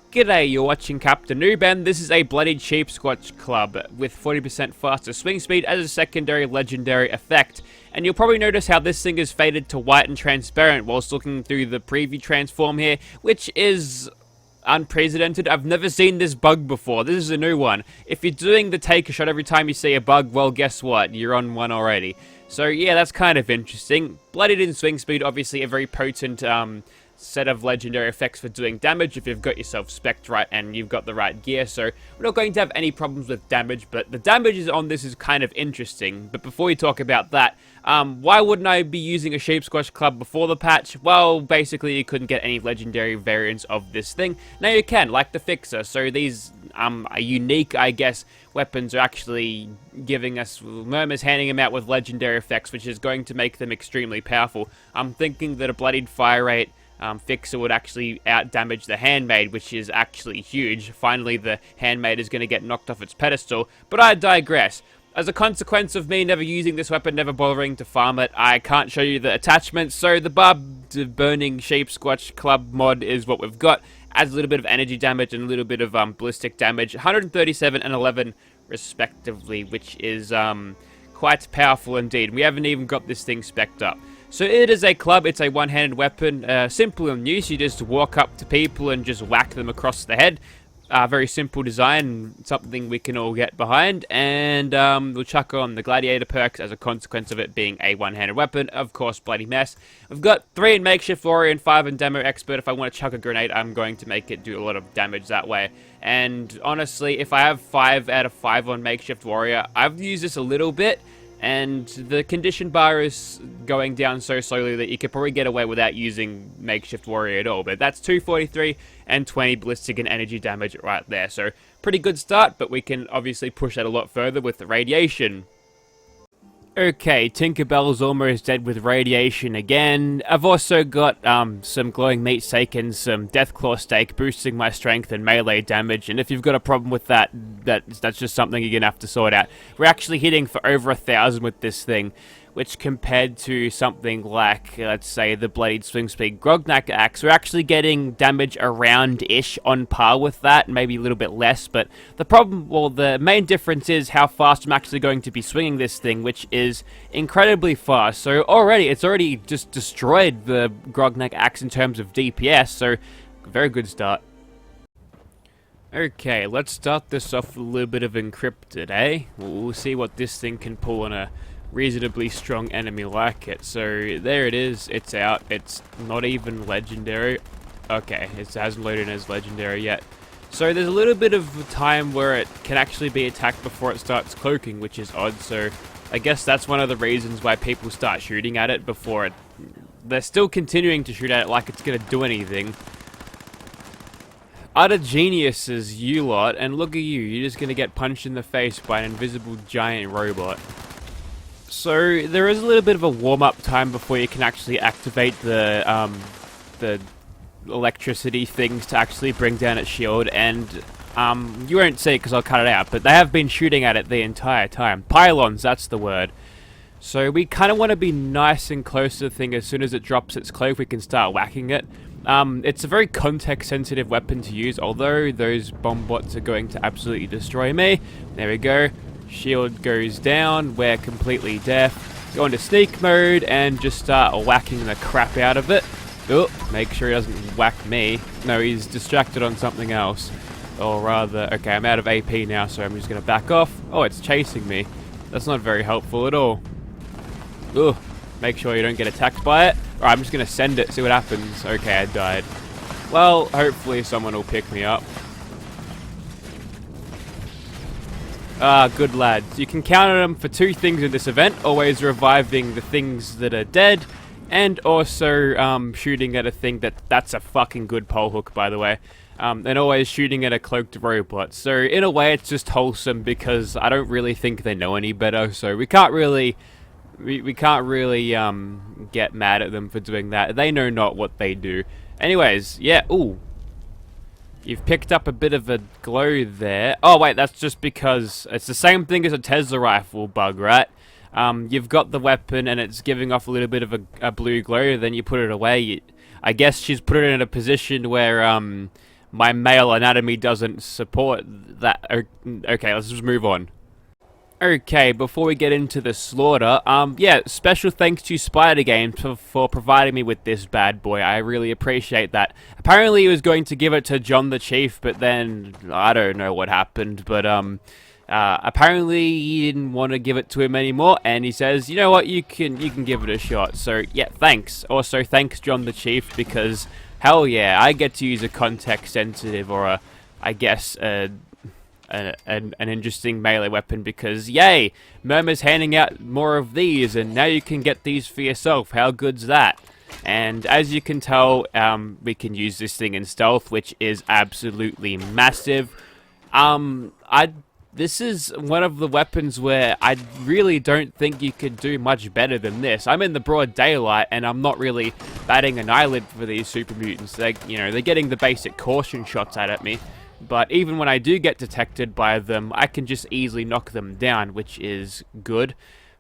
G'day, you're watching Captainoob, and this is a Bloodied Sheepsquatch club with 40% faster swing speed as a secondary legendary effect. And you'll probably notice how this thing is faded to white and transparent whilst looking through the preview transform here, which is unprecedented. I've never seen this bug before. This is a new one. If you're doing the take a shot every time you see a bug, well, guess what? You're on one already. So yeah, that's kind of interesting. Bloodied in swing speed, obviously a very potent set of legendary effects for doing damage if you've got yourself spec'd right and you've got the right gear, so we're not going to have any problems with damage, but the damage on this is kind of interesting. But before we talk about that, why wouldn't I be using a Sheepsquatch club before the patch? Well, basically you couldn't get any legendary variants of this thing. Now you can, like the Fixer, so these unique, I guess, weapons are actually giving us, Murmur's handing them out with legendary effects, which is going to make them extremely powerful. I'm thinking that a Bloodied fire rate Fixer would actually out-damage the Handmade, which is actually huge. Finally, the Handmade is going to get knocked off its pedestal, but I digress. As a consequence of me never using this weapon, never bothering to farm it, I can't show you the attachments, so the Barbed Burning Sheepsquatch Club mod is what we've got. Adds a little bit of energy damage and a little bit of ballistic damage, 137 and 11 respectively, which is quite powerful indeed. We haven't even got this thing spec'd up. So it is a club, it's a one-handed weapon, simple in use. You just walk up to people and just whack them across the head. Very simple design, something we can all get behind, and we'll chuck on the Gladiator perks as a consequence of it being a one-handed weapon. Of course, Bloody Mess. I've got 3 in Makeshift Warrior and 5 in Demo Expert. If I want to chuck a grenade, I'm going to make it do a lot of damage that way. And honestly, if I have 5 out of 5 on Makeshift Warrior, I've used this a little bit, and the condition bar is going down so slowly that you could probably get away without using Makeshift Warrior at all. But that's 243 and 20 ballistic and energy damage right there. So pretty good start, but we can obviously push that a lot further with the radiation. Okay, Tinkerbell's almost dead with radiation again. I've also got some glowing meat steak and some deathclaw steak boosting my strength and melee damage, and if you've got a problem with that, that's just something you're gonna have to sort out. We're actually hitting for over 1,000 with this thing, which compared to something like, let's say, the Bloodied Swing Speed Grognak Axe, we're actually getting damage around-ish on par with that, maybe a little bit less, but the problem, well, the main difference is how fast I'm actually going to be swinging this thing, which is incredibly fast. So it's already just destroyed the Grognak Axe in terms of DPS, so very good start. Okay, let's start this off with a little bit of Encrypted, eh? We'll see what this thing can pull on a reasonably strong enemy like it. So there it is, it's out. It's not even legendary. Okay, it hasn't loaded as legendary yet. So there's a little bit of time where it can actually be attacked before it starts cloaking, which is odd. So I guess that's one of the reasons why people start shooting at it before it. They're still continuing to shoot at it like it's gonna do anything. Utter geniuses, you lot, and look at you, you're just gonna get punched in the face by an invisible giant robot. So there is a little bit of a warm-up time before you can actually activate the electricity things to actually bring down its shield, and you won't see it because I'll cut it out, but they have been shooting at it the entire time. Pylons, that's the word. So we kind of want to be nice and close to the thing. As soon as it drops its cloak, we can start whacking it. It's a very context-sensitive weapon to use, although those bomb bots are going to absolutely destroy me. There we go. Shield goes down, we're completely deaf. Go into sneak mode and just start whacking the crap out of it. Oh, make sure he doesn't whack me. No, he's distracted on something else. Or rather, okay, I'm out of AP now, so I'm just going to back off. Oh, it's chasing me. That's not very helpful at all. Oh, make sure you don't get attacked by it. Alright, I'm just going to send it, see what happens. Okay, I died. Well, hopefully someone will pick me up. Good lads. You can count on them for 2 things in this event. Always reviving the things that are dead, and also shooting at a thing that's a fucking good pole hook, by the way. And always shooting at a cloaked robot. So in a way it's just wholesome because I don't really think they know any better, so we can't really get mad at them for doing that. They know not what they do. Anyways, yeah, ooh. You've picked up a bit of a glow there. Oh wait, that's just because it's the same thing as a Tesla rifle bug, right? You've got the weapon and it's giving off a little bit of a blue glow, then you put it away. I guess she's put it in a position where my male anatomy doesn't support that. Okay, let's just move on. Okay, before we get into the slaughter, yeah, special thanks to Spider Games for providing me with this bad boy. I really appreciate that. Apparently he was going to give it to John the Chief, but then, I don't know what happened, but, apparently he didn't want to give it to him anymore, and he says, you know what, you can give it a shot. So, yeah, thanks. Also, thanks John the Chief, because, hell yeah, I get to use a context-sensitive, or I guess, an interesting melee weapon, because yay, Murmur's handing out more of these, and now you can get these for yourself. How good's that? And as you can tell, we can use this thing in stealth, which is absolutely massive. This is one of the weapons where I really don't think you could do much better than this. I'm in the broad daylight, and I'm not really batting an eyelid for these super mutants. They're getting the basic caution shots at me. But even when I do get detected by them, I can just easily knock them down, which is good.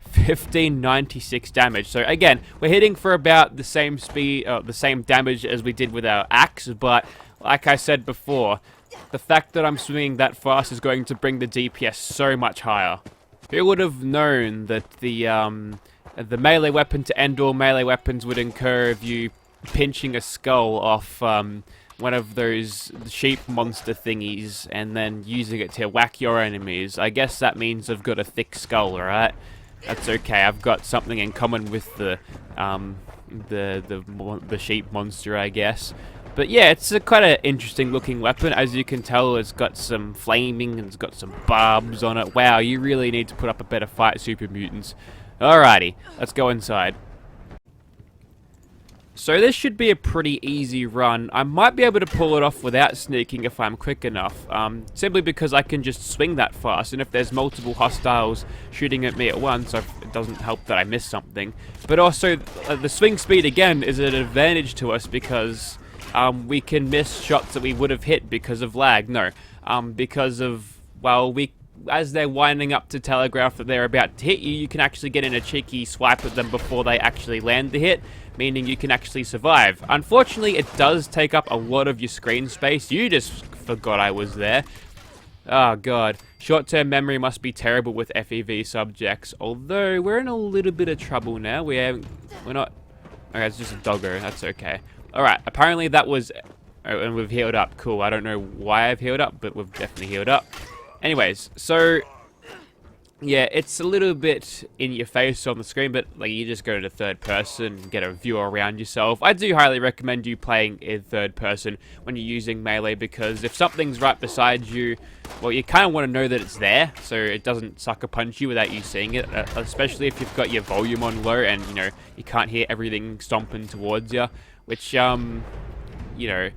1596 damage. So again, we're hitting for about the same speed, the same damage as we did with our axe. But like I said before, the fact that I'm swinging that fast is going to bring the DPS so much higher. Who would have known that the melee weapon to end all melee weapons would incur of you pinching a skull off one of those sheep monster thingies and then using it to whack your enemies? I guess that means I've got a thick skull, right? That's okay. I've got something in common with the sheep monster, I guess. But yeah, it's a quite an interesting looking weapon. As you can tell, it's got some flaming and it's got some barbs on it. Wow, you really need to put up a better fight, super mutants. Alrighty, let's go inside. So this should be a pretty easy run. I might be able to pull it off without sneaking if I'm quick enough, simply because I can just swing that fast, and if there's multiple hostiles shooting at me at once, it doesn't help that I miss something. But also, the swing speed again is an advantage to us because we can miss shots that we would have hit because of lag. No, because of, well, as they're winding up to telegraph that they're about to hit you, you can actually get in a cheeky swipe at them before they actually land the hit, meaning you can actually survive. Unfortunately, it does take up a lot of your screen space. You just forgot I was there. Oh god. Short-term memory must be terrible with FEV subjects, although we're in a little bit of trouble now. We're not... Okay, it's just a doggo. That's okay. Alright, apparently that was... Oh, and we've healed up. Cool. I don't know why I've healed up, but we've definitely healed up. Anyways, so... yeah, it's a little bit in your face on the screen, but like you just go to third person, get a view around yourself. I do highly recommend you playing in third person when you're using melee, because if something's right beside you, well, you kind of want to know that it's there, so it doesn't sucker punch you without you seeing it, especially if you've got your volume on low and, you know, you can't hear everything stomping towards you, which, you know,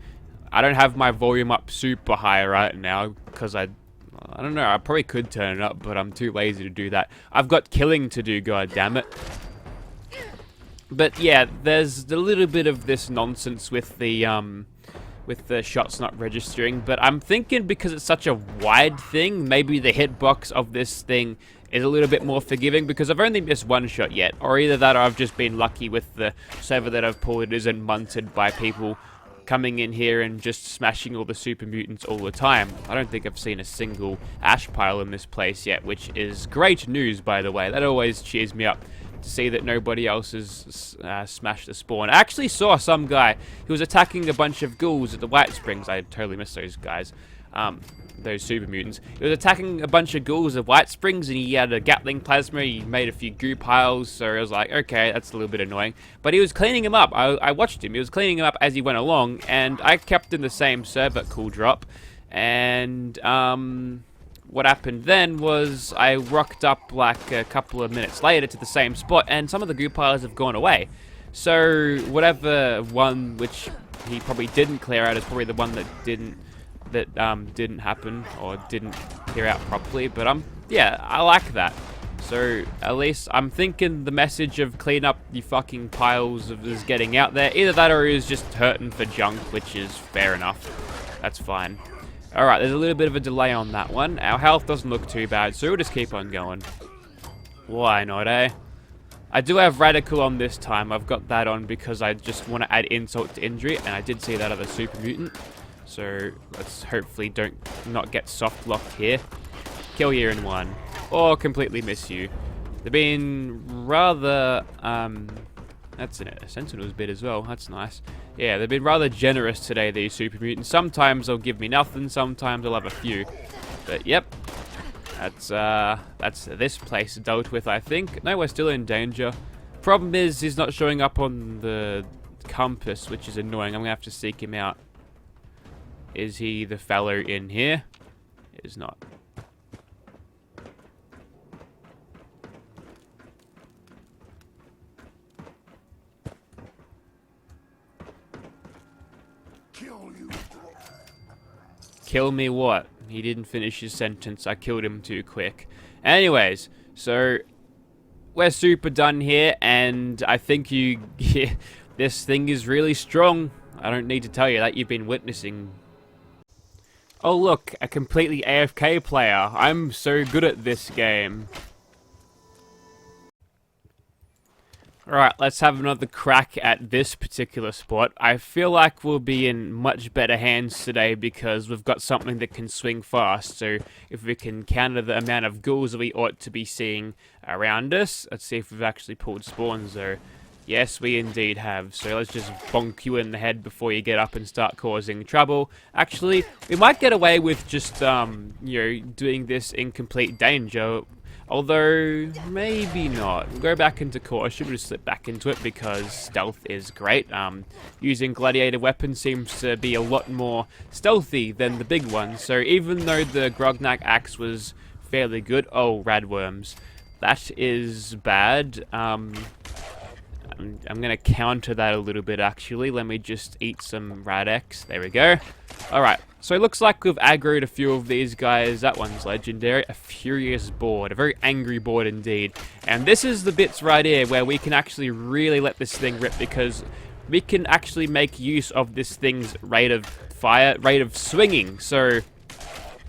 I don't have my volume up super high right now, because I don't know, I probably could turn it up, but I'm too lazy to do that. I've got killing to do, god damn it. But yeah, there's a little bit of this nonsense with the shots not registering, but I'm thinking because it's such a wide thing, maybe the hitbox of this thing is a little bit more forgiving, because I've only missed one shot yet, or either that or I've just been lucky with the server that I've pulled. It isn't munted by people coming in here and just smashing all the super mutants all the time. I don't think I've seen a single ash pile in this place yet, which is great news, by the way. That always cheers me up to see that nobody else has smashed the spawn. I actually saw some guy who was attacking a bunch of ghouls at the White Springs. I totally missed those guys. Those super mutants. He was attacking a bunch of ghouls at White Springs, and he had a Gatling plasma. He made a few goo piles, so I was like, okay, that's a little bit annoying. But he was cleaning them up. I watched him. He was cleaning them up as he went along, and I kept in the same server, cool drop. And what happened then was I rocked up like a couple of minutes later to the same spot, and some of the goo piles have gone away. So whatever one which he probably didn't clear out is probably the one that didn't happen or didn't clear out properly, but yeah, I like that. So at least I'm thinking the message of clean up your fucking piles is getting out there. Either that or he was just hurting for junk, which is fair enough. That's fine. Alright, there's a little bit of a delay on that one. Our health doesn't look too bad, so we'll just keep on going. Why not, eh? I do have Radical on this time. I've got that on because I just want to add insult to injury, and I did see that other super mutant. So let's hopefully not get soft locked here. Kill you in one, or completely miss you. They've been rather that's a Sentinel's bit as well. That's nice. Yeah, they've been rather generous today, these super mutants. Sometimes they'll give me nothing. Sometimes they'll have a few. But yep, that's this place dealt with. I think. No, we're still in danger. Problem is, he's not showing up on the compass, which is annoying. I'm gonna have to seek him out. Is he the fellow in here? It is not. Kill me what? He didn't finish his sentence. I killed him too quick. Anyways, so we're super done here, and I think this thing is really strong. I don't need to tell you that. You've been witnessing. Oh look, a completely AFK player. I'm so good at this game. Alright, let's have another crack at this particular spot. I feel like we'll be in much better hands today because we've got something that can swing fast. So if we can counter the amount of ghouls that we ought to be seeing around us. Let's see if we've actually pulled spawns though. Yes, we indeed have. So let's just bonk you in the head before you get up and start causing trouble. Actually, we might get away with just, doing this in complete danger. Although, maybe not. We'll go back into caution. We'll just slip back into it because stealth is great. Using gladiator weapons seems to be a lot more stealthy than the big ones. So even though the Grognak axe was fairly good... Oh, radworms. That is bad. I'm going to counter that a little bit, actually. Let me just eat some Rad-X. There we go. Alright, so it looks like we've aggroed a few of these guys. That one's legendary. A furious board. A very angry board indeed. And this is the bits right here where we can actually really let this thing rip, because we can actually make use of this thing's rate of fire, rate of swinging. So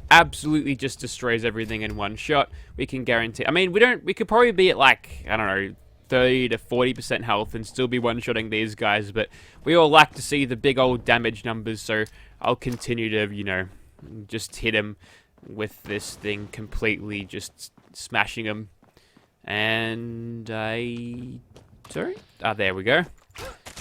absolutely just destroys everything in one shot. We can guarantee... I mean, we could probably be at like, I don't know, 30 to 40% health and still be one-shotting these guys, but we all like to see the big old damage numbers, so I'll continue to, just hit him with this thing completely, just smashing him. And sorry? Ah, there we go.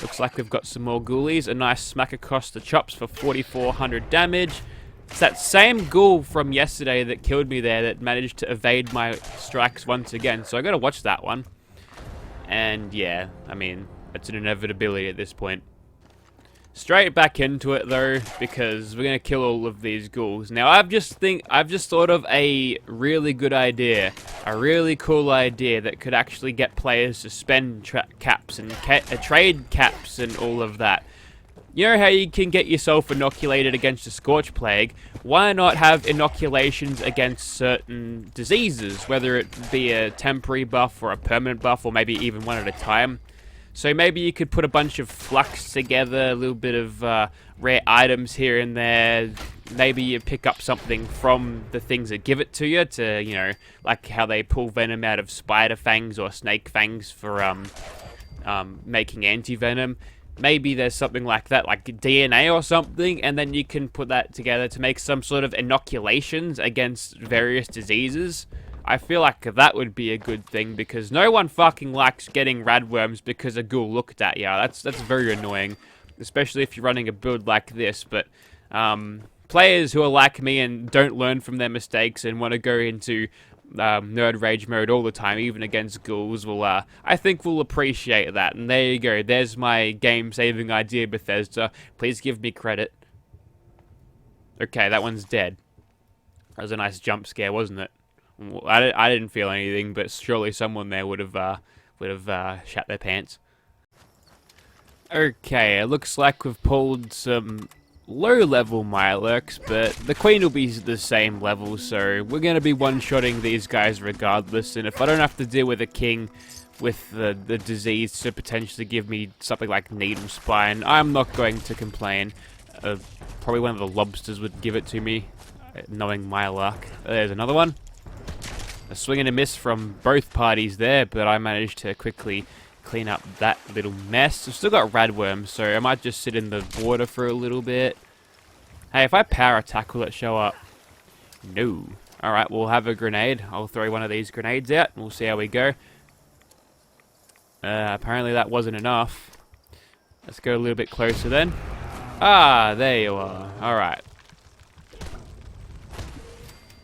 Looks like we've got some more ghoulies. A nice smack across the chops for 4,400 damage. It's that same ghoul from yesterday that killed me there that managed to evade my strikes once again, so I gotta watch that one. And yeah, I mean, it's an inevitability at this point. Straight back into it though, because we're gonna kill all of these ghouls. Now I've just thought of a really good idea, a really cool idea that could actually get players to spend caps and trade caps and all of that. You know how you can get yourself inoculated against a scorch plague? Why not have inoculations against certain diseases, whether it be a temporary buff or a permanent buff, or maybe even one at a time? So maybe you could put a bunch of flux together, a little bit of rare items here and there. Maybe you pick up something from the things that give it to you, to, like how they pull venom out of spider fangs or snake fangs for making anti-venom. Maybe there's something like that, like DNA or something, and then you can put that together to make some sort of inoculations against various diseases. I feel like that would be a good thing, because no one fucking likes getting radworms because a ghoul looked at you. That's very annoying, especially if you're running a build like this. But players who are like me and don't learn from their mistakes and want to go into nerd rage mode all the time, even against ghouls, will I think will appreciate that. And there you go. There's my game-saving idea, Bethesda. Please give me credit. Okay, that one's dead. That was a nice jump scare, wasn't it? I didn't feel anything, but surely someone there would have shat their pants. Okay, it looks like we've pulled some low-level Mirelurks, but the Queen will be the same level, so we're going to be one-shotting these guys regardless, and if I don't have to deal with a king with the disease to potentially give me something like Needle Spine, I'm not going to complain. Probably one of the lobsters would give it to me, knowing my luck. There's another one. A swing and a miss from both parties there, but I managed to quickly clean up that little mess. I've still got radworms, so I might just sit in the water for a little bit. Hey, if I power attack, will it show up? No. Alright, we'll have a grenade. I'll throw one of these grenades out, and we'll see how we go. Apparently that wasn't enough. Let's go a little bit closer then. Ah, there you are. Alright.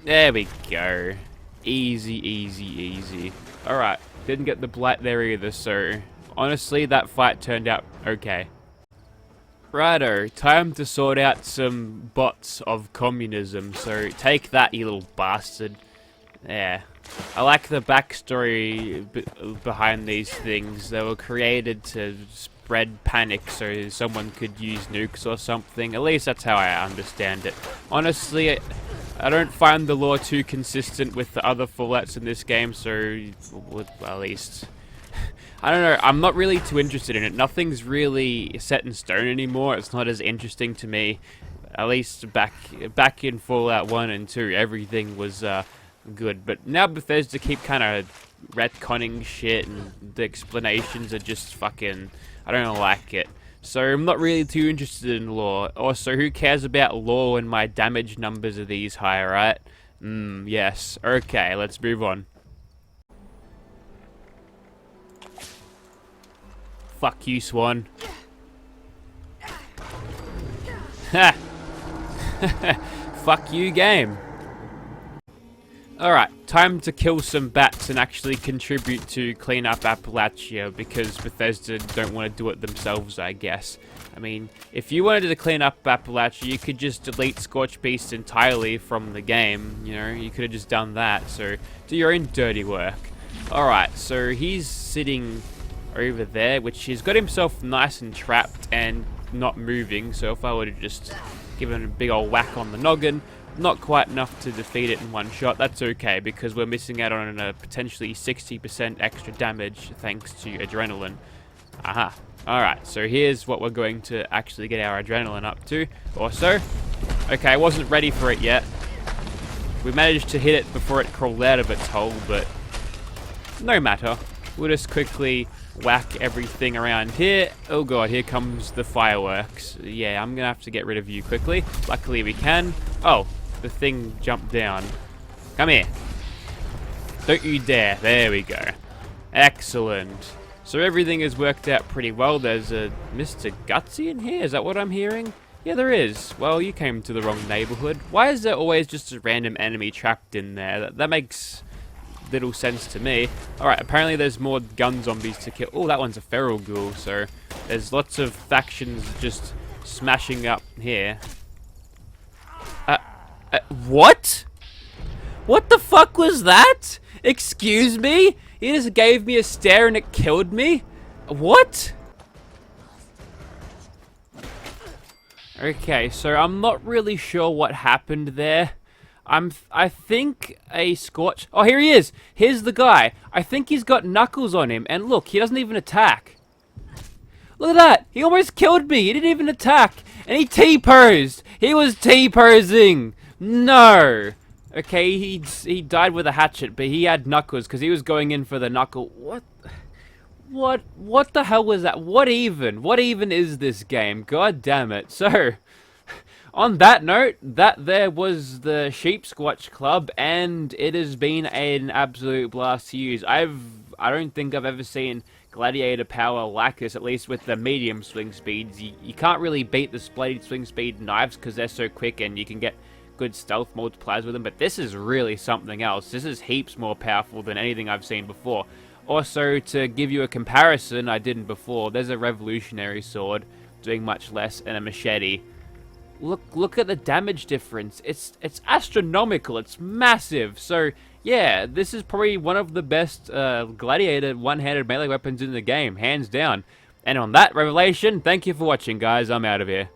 There we go. Easy, easy, easy. Alright, didn't get the blight there either, so honestly, that fight turned out okay. Righto, time to sort out some bots of communism, so take that, you little bastard. Yeah. I like the backstory behind these things. They were created to spread panic so someone could use nukes or something. At least that's how I understand it. Honestly, I don't find the lore too consistent with the other Fallouts in this game, so well, at least I don't know, I'm not really too interested in it. Nothing's really set in stone anymore. It's not as interesting to me. At least back in Fallout 1 and 2, everything was good. But now Bethesda keep kind of retconning shit, and the explanations are just fucking, I don't like it. So I'm not really too interested in lore. Also, who cares about lore when my damage numbers are these high, right? Yes. Okay, let's move on. Fuck you, Swan. Ha! Fuck you, game. Alright, time to kill some bats and actually contribute to clean up Appalachia, because Bethesda don't want to do it themselves, I guess. I mean, if you wanted to clean up Appalachia, you could just delete Scorch Beast entirely from the game, you know, you could have just done that, so do your own dirty work. Alright, so he's sitting over there, which he's got himself nice and trapped and not moving, so if I would have just given him a big old whack on the noggin, not quite enough to defeat it in one shot. That's okay, because we're missing out on a potentially 60% extra damage thanks to adrenaline. Aha. Alright, so here's what we're going to actually get our adrenaline up to. Also, okay, I wasn't ready for it yet. We managed to hit it before it crawled out of its hole, but no matter. We'll just quickly whack everything around here. Oh god, here comes the fireworks. Yeah, I'm gonna have to get rid of you quickly. Luckily we can. Oh, the thing jumped down. Come here. Don't you dare. There we go. Excellent. So everything has worked out pretty well. There's a Mr. Gutsy in here. Is that what I'm hearing? Yeah, there is. Well, you came to the wrong neighborhood. Why is there always just a random enemy trapped in there? That makes little sense to me. Alright, apparently there's more gun zombies to kill. Oh, that one's a feral ghoul, so there's lots of factions just smashing up here. What? What the fuck was that? Excuse me? He just gave me a stare and it killed me? What? Okay, so I'm not really sure what happened there. I think a Scorch... Oh, here he is! Here's the guy. I think he's got knuckles on him, and look, he doesn't even attack. Look at that! He almost killed me! He didn't even attack! And he T-posed! He was T-posing! No! Okay, he died with a hatchet, but he had knuckles, because he was going in for the knuckle... What the hell was that? What even is this game? God damn it. So... on that note, that there was the Sheepsquatch Club, and it has been an absolute blast to use. I don't think I've ever seen gladiator power like this, at least with the medium swing speeds. You can't really beat the Bloodied swing speed knives because they're so quick and you can get good stealth multipliers with them, but this is really something else. This is heaps more powerful than anything I've seen before. Also, to give you a comparison I didn't before, there's a revolutionary sword doing much less and a machete. Look at the damage difference. It's astronomical. It's massive. So yeah, this is probably one of the best gladiator one-handed melee weapons in the game, hands down. And on that revelation, thank you for watching, guys. I'm out of here.